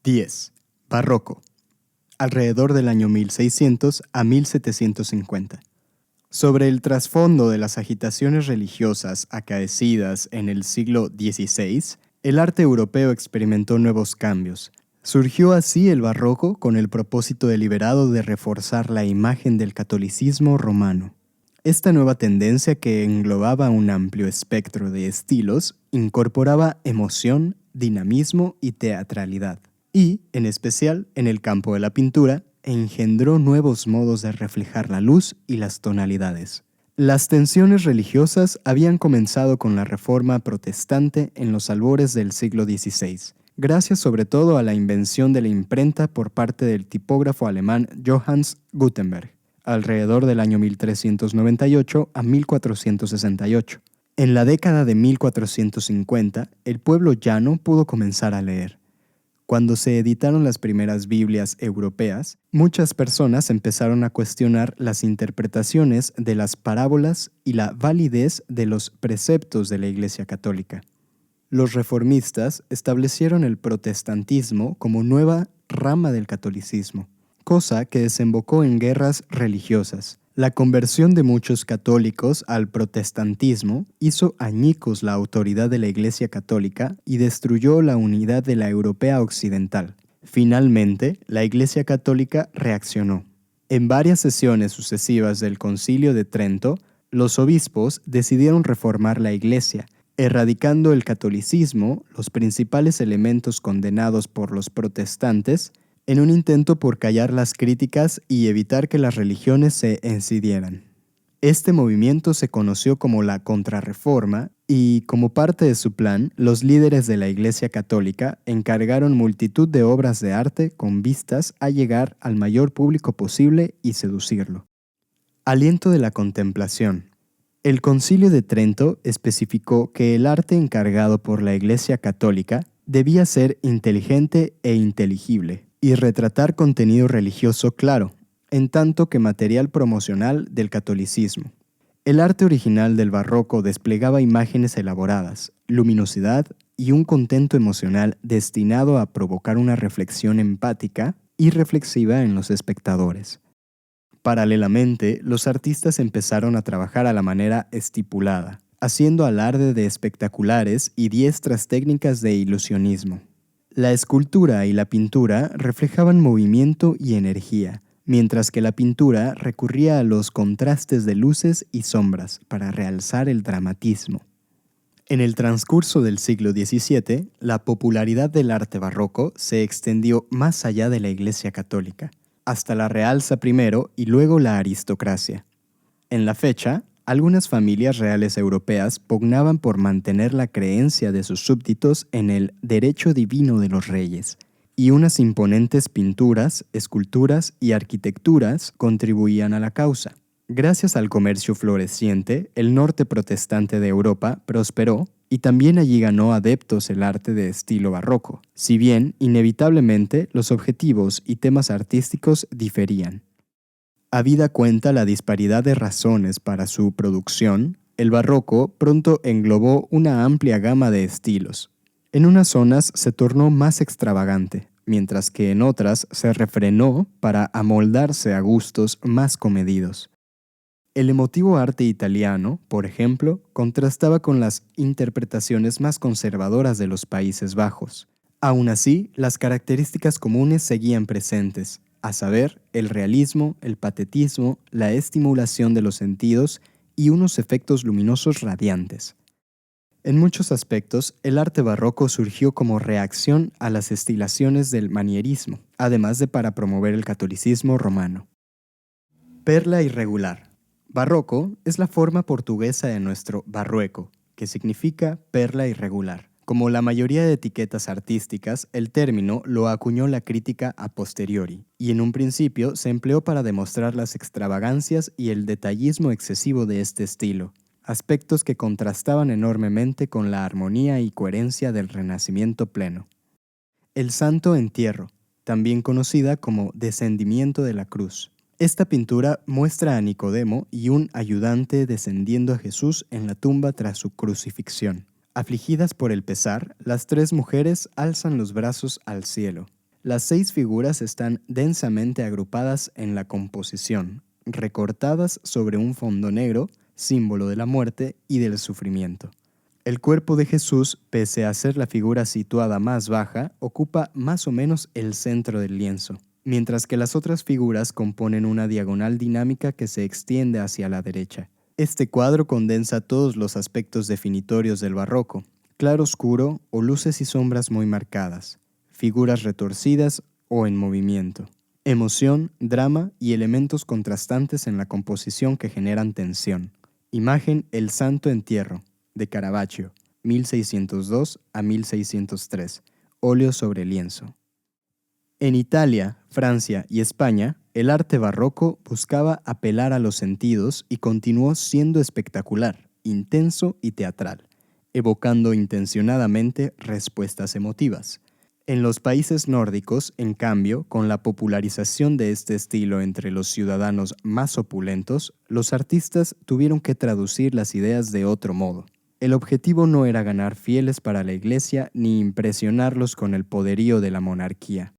10. Barroco. Alrededor del año 1600 a 1750. Sobre el trasfondo de las agitaciones religiosas acaecidas en el siglo XVI, el arte europeo experimentó nuevos cambios. Surgió así el barroco con el propósito deliberado de reforzar la imagen del catolicismo romano. Esta nueva tendencia, que englobaba un amplio espectro de estilos, incorporaba emoción, dinamismo y teatralidad. Y, en especial, en el campo de la pintura, engendró nuevos modos de reflejar la luz y las tonalidades. Las tensiones religiosas habían comenzado con la Reforma protestante en los albores del siglo XVI, gracias sobre todo a la invención de la imprenta por parte del tipógrafo alemán Johannes Gutenberg, alrededor del año 1398 a 1468. En la década de 1450, el pueblo llano pudo comenzar a leer. Cuando se editaron las primeras Biblias europeas, muchas personas empezaron a cuestionar las interpretaciones de las parábolas y la validez de los preceptos de la Iglesia Católica. Los reformistas establecieron el protestantismo como nueva rama del catolicismo, cosa que desembocó en guerras religiosas. La conversión de muchos católicos al protestantismo hizo añicos la autoridad de la Iglesia Católica y destruyó la unidad de la europea occidental. Finalmente, la Iglesia Católica reaccionó. En varias sesiones sucesivas del Concilio de Trento, los obispos decidieron reformar la Iglesia, erradicando el catolicismo, los principales elementos condenados por los protestantes, en un intento por callar las críticas y evitar que las religiones se encidieran. Este movimiento se conoció como la Contrarreforma y, como parte de su plan, los líderes de la Iglesia Católica encargaron multitud de obras de arte con vistas a llegar al mayor público posible y seducirlo. Aliento de la contemplación. El Concilio de Trento especificó que el arte encargado por la Iglesia Católica debía ser inteligente e inteligible y retratar contenido religioso claro, en tanto que material promocional del catolicismo. El arte original del barroco desplegaba imágenes elaboradas, luminosidad y un contento emocional destinado a provocar una reflexión empática y reflexiva en los espectadores. Paralelamente, los artistas empezaron a trabajar a la manera estipulada, haciendo alarde de espectaculares y diestras técnicas de ilusionismo. La escultura y la pintura reflejaban movimiento y energía, mientras que la pintura recurría a los contrastes de luces y sombras para realzar el dramatismo. En el transcurso del siglo XVII, la popularidad del arte barroco se extendió más allá de la Iglesia Católica, hasta la realeza primero y luego la aristocracia. En la fecha, algunas familias reales europeas pugnaban por mantener la creencia de sus súbditos en el derecho divino de los reyes, y unas imponentes pinturas, esculturas y arquitecturas contribuían a la causa. Gracias al comercio floreciente, el norte protestante de Europa prosperó y también allí ganó adeptos el arte de estilo barroco, si bien inevitablemente los objetivos y temas artísticos diferían. Habida cuenta la disparidad de razones para su producción, el barroco pronto englobó una amplia gama de estilos. En unas zonas se tornó más extravagante, mientras que en otras se refrenó para amoldarse a gustos más comedidos. El emotivo arte italiano, por ejemplo, contrastaba con las interpretaciones más conservadoras de los Países Bajos. Aún así, las características comunes seguían presentes, a saber, el realismo, el patetismo, la estimulación de los sentidos y unos efectos luminosos radiantes. En muchos aspectos, el arte barroco surgió como reacción a las estilaciones del manierismo, además de para promover el catolicismo romano. Perla irregular. Barroco es la forma portuguesa de nuestro barrueco, que significa perla irregular. Como la mayoría de etiquetas artísticas, el término lo acuñó la crítica a posteriori, y en un principio se empleó para demostrar las extravagancias y el detallismo excesivo de este estilo, aspectos que contrastaban enormemente con la armonía y coherencia del Renacimiento pleno. El Santo Entierro, también conocida como Descendimiento de la Cruz. Esta pintura muestra a Nicodemo y un ayudante descendiendo a Jesús en la tumba tras su crucifixión. Afligidas por el pesar, las tres mujeres alzan los brazos al cielo. Las 6 figuras están densamente agrupadas en la composición, recortadas sobre un fondo negro, símbolo de la muerte y del sufrimiento. El cuerpo de Jesús, pese a ser la figura situada más baja, ocupa más o menos el centro del lienzo, mientras que las otras figuras componen una diagonal dinámica que se extiende hacia la derecha. Este cuadro condensa todos los aspectos definitorios del barroco: claroscuro o luces y sombras muy marcadas, figuras retorcidas o en movimiento, emoción, drama y elementos contrastantes en la composición que generan tensión. Imagen El Santo Entierro, de Caravaggio, 1602 a 1603, óleo sobre lienzo. En Italia, Francia y España, el arte barroco buscaba apelar a los sentidos y continuó siendo espectacular, intenso y teatral, evocando intencionadamente respuestas emotivas. En los países nórdicos, en cambio, con la popularización de este estilo entre los ciudadanos más opulentos, los artistas tuvieron que traducir las ideas de otro modo. El objetivo no era ganar fieles para la Iglesia ni impresionarlos con el poderío de la monarquía.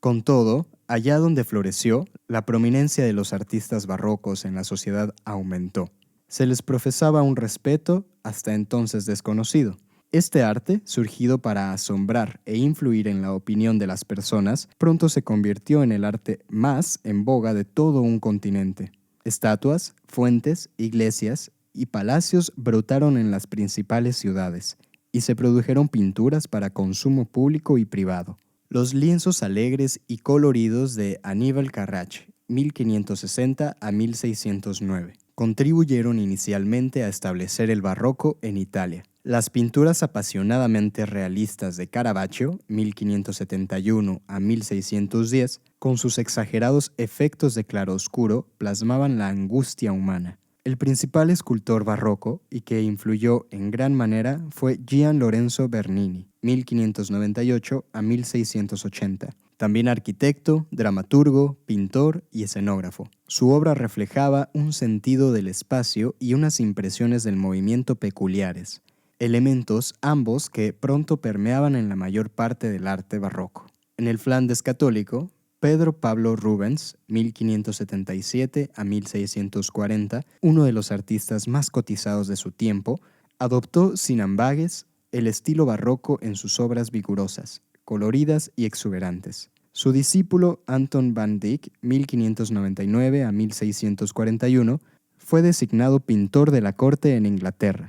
Con todo, allá donde floreció, la prominencia de los artistas barrocos en la sociedad aumentó. Se les profesaba un respeto hasta entonces desconocido. Este arte, surgido para asombrar e influir en la opinión de las personas, pronto se convirtió en el arte más en boga de todo un continente. Estatuas, fuentes, iglesias y palacios brotaron en las principales ciudades, y se produjeron pinturas para consumo público y privado. Los lienzos alegres y coloridos de Aníbal Carracci, 1560 a 1609, contribuyeron inicialmente a establecer el barroco en Italia. Las pinturas apasionadamente realistas de Caravaggio, 1571 a 1610, con sus exagerados efectos de claroscuro, plasmaban la angustia humana. El principal escultor barroco, y que influyó en gran manera, fue Gian Lorenzo Bernini, 1598 a 1680. También arquitecto, dramaturgo, pintor y escenógrafo. Su obra reflejaba un sentido del espacio y unas impresiones del movimiento peculiares, elementos ambos que pronto permeaban en la mayor parte del arte barroco. En el Flandes católico, Pedro Pablo Rubens, 1577 a 1640, uno de los artistas más cotizados de su tiempo, adoptó sin ambages el estilo barroco en sus obras vigorosas, coloridas y exuberantes. Su discípulo Anton van Dyck, 1599 a 1641, fue designado pintor de la corte en Inglaterra.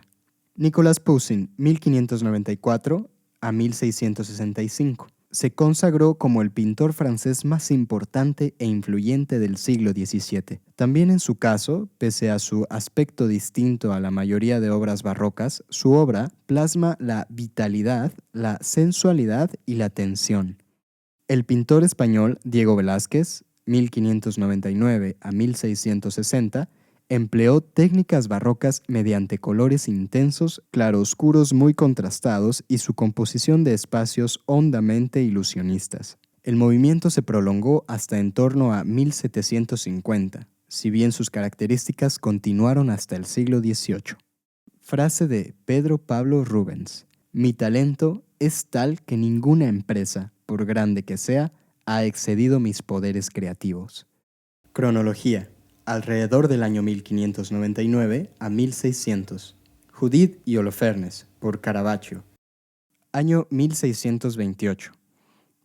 Nicolas Poussin, 1594 a 1665. Se consagró como el pintor francés más importante e influyente del siglo XVII. También en su caso, pese a su aspecto distinto a la mayoría de obras barrocas, su obra plasma la vitalidad, la sensualidad y la tensión. El pintor español Diego Velázquez, 1599 a 1660, empleó técnicas barrocas mediante colores intensos, claroscuros muy contrastados y su composición de espacios hondamente ilusionistas. El movimiento se prolongó hasta en torno a 1750, si bien sus características continuaron hasta el siglo XVIII. Frase de Pedro Pablo Rubens: mi talento es tal que ninguna empresa, por grande que sea, ha excedido mis poderes creativos. Cronología: alrededor del año 1599 a 1600. Judith y Holofernes, por Caravaggio. Año 1628.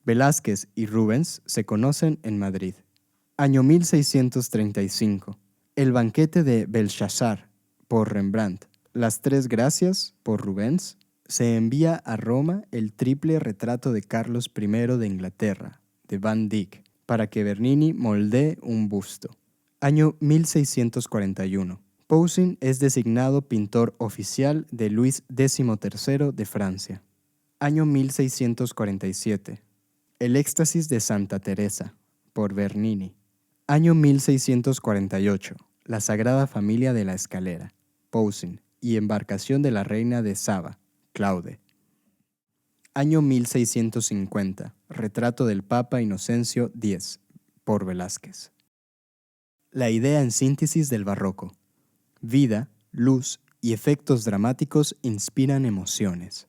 Velázquez y Rubens se conocen en Madrid. Año 1635. El banquete de Belshazzar, por Rembrandt. Las Tres Gracias, por Rubens. Se envía a Roma el triple retrato de Carlos I de Inglaterra, de Van Dyck, para que Bernini moldee un busto. Año 1641. Poussin es designado pintor oficial de Luis XIII de Francia. Año 1647. El éxtasis de Santa Teresa, por Bernini. Año 1648. La Sagrada Familia de la Escalera, Poussin, y Embarcación de la Reina de Saba, Claude. Año 1650. Retrato del Papa Inocencio X, por Velázquez. La idea en síntesis del barroco: vida, luz y efectos dramáticos inspiran emociones.